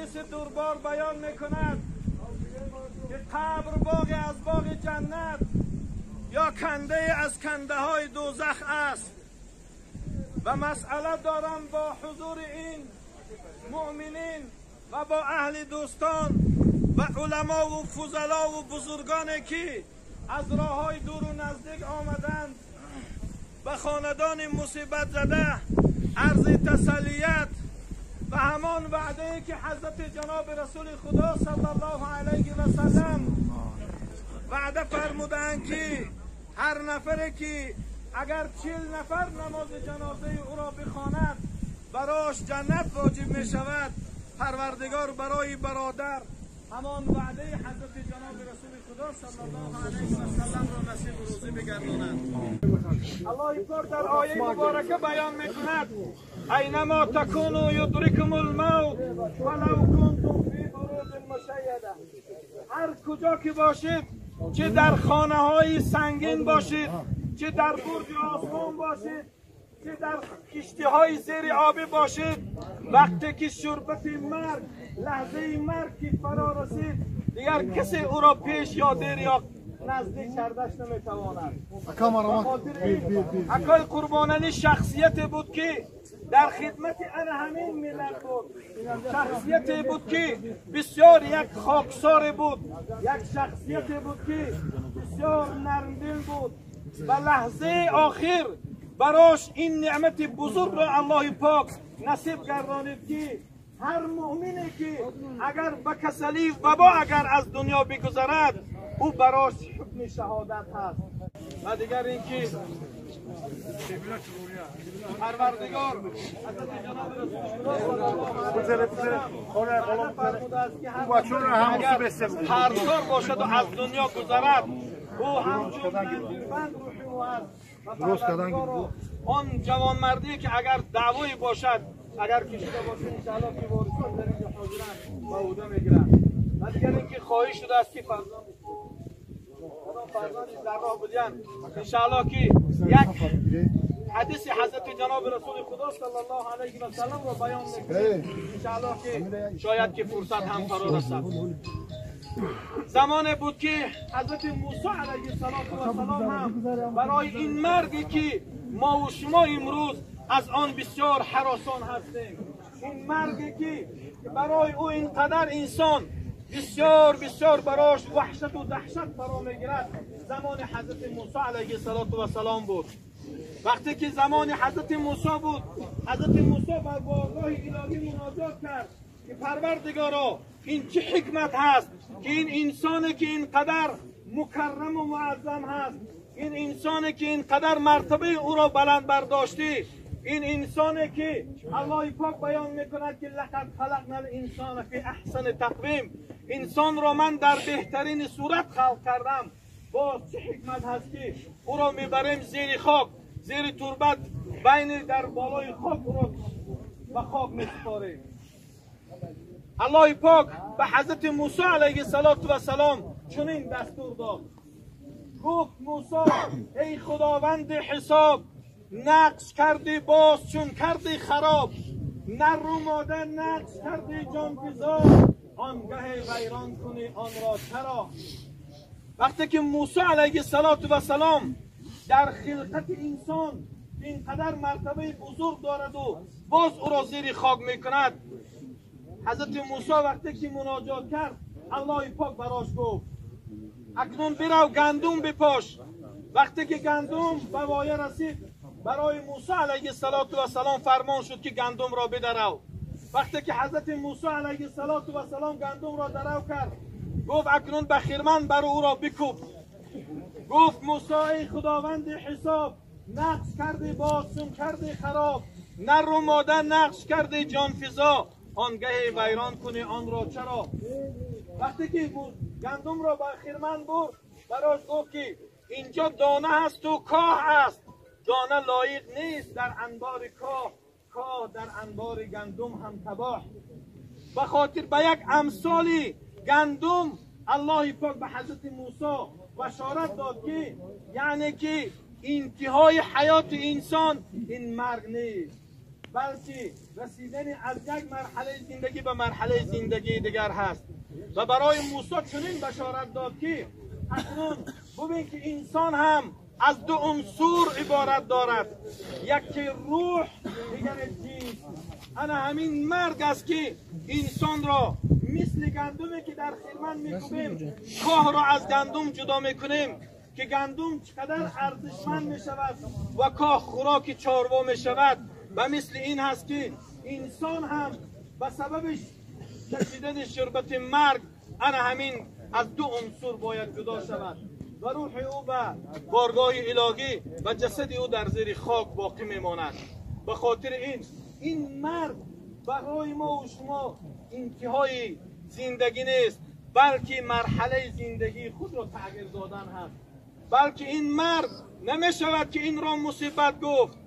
حدیث دربار بیان میکند که قبر باغی از باغ جنت یا کنده از کنده های دوزخ است و مسئله دارم با حضور این مؤمنین و با اهل دوستان و علما و فضلا و بزرگانی که از راه های دور و نزدیک آمدند و خاندان مصیبت زده عرض تسلیت و همان وعده که حضرت جناب رسول خدا صلی الله علیه و سلم وعده فرمودند که هر نفری که اگر 40 نفر نماز جنازه او را بخواند براش جنت واجب می شود. پروردگار برای برادر همان وعده حضرت جناب رسول خدا صلی الله علیه و سلم را نصیب و روزی بگرداند. الله پاک در آیه مبارکه بیان میکند اینما تکونوا یدرککم الموت ولو کنتم فی بروج مشیده. هر کجا که باشید، چه در خانه های سنگین باشید، چه در برج آسمان باشید، چه در کشتی های زیر آبی باشید، وقتی که شربت مرگ، لحظه مرگ که فرا رسید، دیگر کسی او را پیش یا دیر یا نزدیک کردش نمیتواند. اکای قربانانی شخصیتی بود که در خدمت همین ملت بود، شخصیتی بود که بسیار یک خاکسار بود، یک شخصیتی بود که بسیار نرمدل بود و لحظه آخر براش این نعمت بزرگ را الله پاک نصیب گردانید که هر مؤمنی که اگر به کسلی وبا اگر از دنیا بگذرد او براش حکم شهادت هست. و دیگر اینکه پروردگار حضرت جناب رسول هر طور باشد و از دنیا گذرد او همچون بند روحی است. آن جوان مردی که اگر دعوی باشد، اگر کشیده باشد انشاءالله که وارثان در اینجا حاضرند و عهده میگیرند. و دیگر اینکه خواهش شده است که فرزند در راه بودن انشاءالله که یک حدیث حضرت جناب رسول خدا صلی الله علیه و سلم را بیان میکنیم انشاءالله که شاید که فرصت هم فرا رسد. زمانی بود که حضرت موسی علیه السلام هم برای این مرگی که ما و شما امروز از آن بسیار هراسان هستیم، این مرگی که برای او اینقدر انسان بسیار بسیار براش وحشت و دهشت فرا میگیرد، زمان حضرت موسی علیه السلام بود. وقتی که زمان حضرت موسی بود، حضرت موسی بر بارگاه الهی مناجات کرد که پروردگارا این چه حکمت هست که این انسانی که اینقدر مکرم و معظم هست، این انسانی که اینقدر مرتبه او را بلند برداشتی، این انسانی که الله پاک بیان میکند که لقد خلقنا الانسان فی احسن تقویم، انسان را من در بهترین صورت خلق کردم، باز چه حکمت هست که او را میبریم زیر خاک، زیر تربت، بین در بالای خاک او را به خاک میسپاریم. الله پاک به حضرت موسی علیه السلام چنین دستور داد، گفت موسی ای خداوند حساب، نقش کردی باز چون کردی خراب، نر و ماده نقش کردی جان فزا، آنگه ویران کنی آن را چرا. وقتی که موسی علیه السلام در خلقت انسان اینقدر مرتبه بزرگ دارد و باز او را زیر خاک میکند، حضرت موسی وقتی که مناجات کرد الله پاک براش گفت اکنون برو گندم بپاش. وقتی که گندم به وایه رسید برای موسی علیه السلام فرمان شد که گندم را بدرو. وقتی که حضرت موسی علیه السلام گندم را درو کرد گفت اکنون به خرمن برو او را بکوب. گفت موسی ای خداوند حساب، نقش کرده باز چون کرده خراب، نر و ماده نقش کرده جان فزا، آنگه ویران کنی آن را چرا. وقتی که گندم را به خرمن برد براش گفت که اینجا دانه هست و کاه است، دانه لایق نیست در انبار کاه، کاه در انبار گندم هم تباه. به خاطر به یک امثال گندم الله پاک به حضرت موسی بشارت داد که یعنی که انتهای حیات انسان این مرگ نیست، بلکه رسیدن از یک مرحله زندگی به مرحله زندگی دیگر هست. و برای موسی چنین بشارت داد که اکنون ببین که انسان هم از دو عنصر عبارت دارد، یکی روح دیگر جسم. انا همین مرگ است که انسان را مثل گندمی که در خرمن میکوبیم کاه را از گندم جدا میکنیم که گندم چقدر ارزشمند میشود و کاه خوراک چاروا میشود، و مثل این هست که انسان هم به سببش کشیدن شربت مرگ انا همین از دو عنصر باید جدا شود و روح او به بارگاه الهی و جسد او در زیر خاک باقی میماند. به خاطر این مرگ برای ما و شما انتهای زندگی نیست، بلکه مرحله زندگی خود را تغییر دادن هست. بلکه این مرگ نمی شود که این را مصیبت گفت،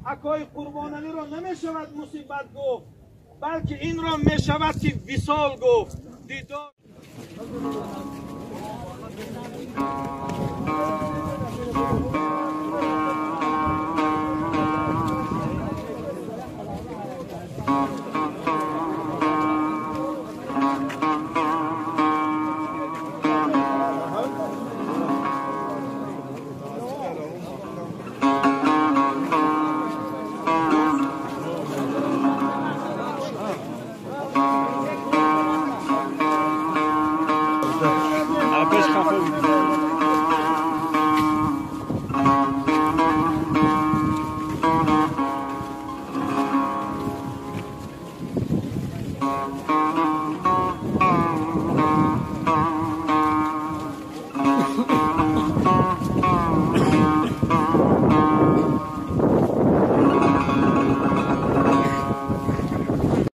حکای قربان علی را نمی شود مصیبت گفت، بلکه این را می شود که وصال گفت، دیدار.